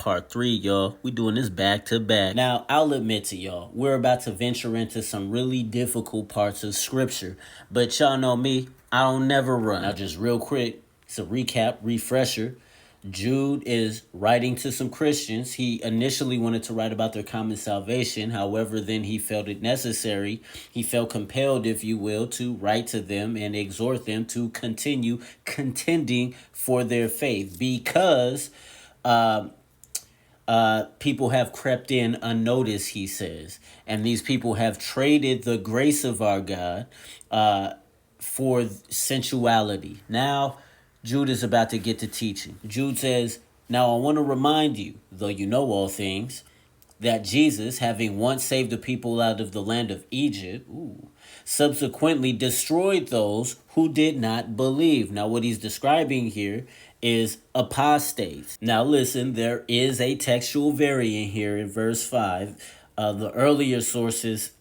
part 3, y'all. We doing this back to back. Now, I'll admit to y'all, we're about to venture into some really difficult parts of scripture. But y'all know me, I don't never run. Now, just real quick, it's a recap, refresher. Jude is writing to some Christians. He initially wanted to write about their common salvation. However, then he felt it necessary. He felt compelled, if you will, to write to them and exhort them to continue contending for their faith because people have crept in unnoticed, he says. And these people have traded the grace of our God for sensuality. Now, Jude is about to get to teaching. Jude says, "Now I want to remind you, though you know all things, that Jesus, having once saved the people out of the land of Egypt, subsequently destroyed those who did not believe." Now what he's describing here is apostates. Now listen, there is a textual variant here in verse 5. The earlier sources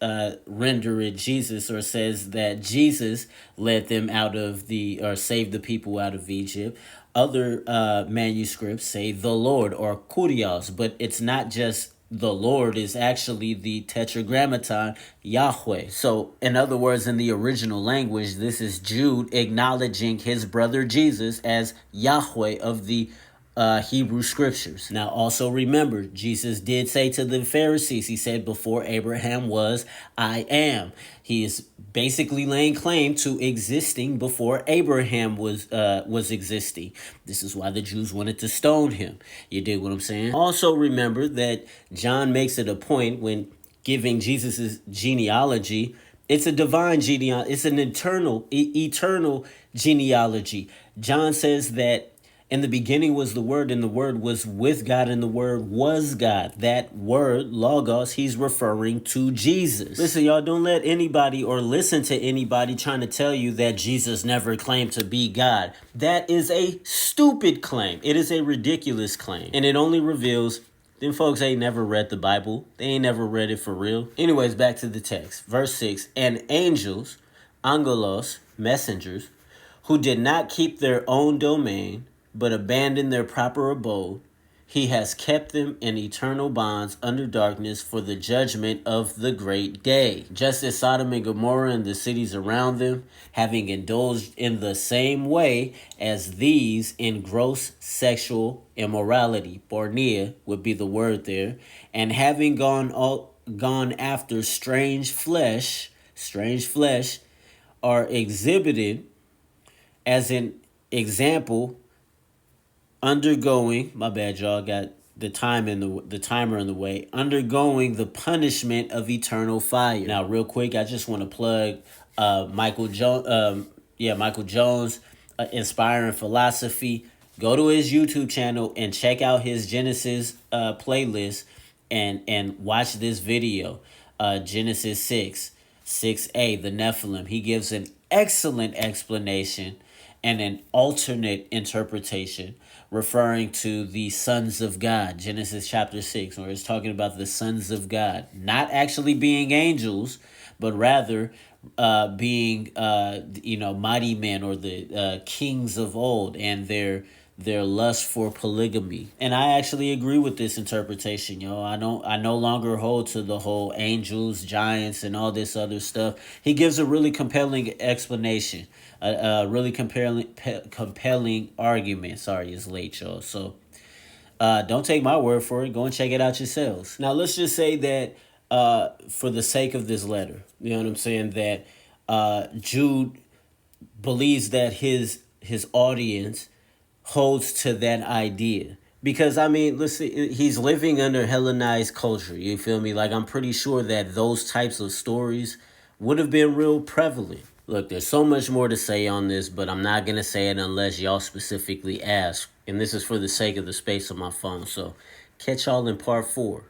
render it Jesus, or says that Jesus led them out of or saved the people out of Egypt. Other manuscripts say the Lord, or Kurios, but it's not just the Lord, is actually the tetragrammaton Yahweh. So in other words, in the original language, this is Jude acknowledging his brother Jesus as Yahweh of the Hebrew scriptures. Now also remember, Jesus did say to the Pharisees, he said, "Before Abraham was, I am." He is basically laying claim to existing before Abraham was existing. This is why the Jews wanted to stone him. You dig what I'm saying? Also remember that John makes it a point when giving Jesus's genealogy, it's a divine genealogy. It's an eternal genealogy. John says that in the beginning was the Word, and the Word was with God, and the Word was God. That word, Logos, he's referring to Jesus. Listen, y'all, don't let anybody or listen to anybody trying to tell you that Jesus never claimed to be God. That is a stupid claim. It is a ridiculous claim. And it only reveals them folks ain't never read the Bible. They ain't never read it for real. Anyways, back to the text. Verse 6, "And angels, angelos, messengers, who did not keep their own domain, but abandoned their proper abode, he has kept them in eternal bonds under darkness for the judgment of the great day. Just as Sodom and Gomorrah and the cities around them, having indulged in the same way as these in gross sexual immorality," porneia would be the word there, "and having gone after strange flesh, are exhibited as an example, undergoing," my bad, y'all, got the timer in the way, "undergoing the punishment of eternal fire." Now, real quick, I just want to plug Michael Jones, Inspiring Philosophy. Go to his YouTube channel and check out his Genesis playlist and watch this video. Genesis 6a, the Nephilim. He gives an excellent explanation and an alternate interpretation referring to the sons of God. Genesis chapter 6, where it's talking about the sons of God, not actually being angels, but rather being mighty men, or the kings of old, and their lust for polygamy. And I actually agree with this interpretation, yo. I no longer hold to the whole angels, giants, and all this other stuff. He gives a really compelling explanation, a really compelling argument. Sorry, it's late, y'all. So don't take my word for it. Go and check it out yourselves. Now, let's just say that for the sake of this letter, you know what I'm saying, that Jude believes that his audience holds to that idea. Because, I mean, let's see, he's living under Hellenized culture. You feel me? Like, I'm pretty sure that those types of stories would have been real prevalent. Look, there's so much more to say on this, but I'm not going to say it unless y'all specifically ask. And this is for the sake of the space on my phone. So catch y'all in part 4.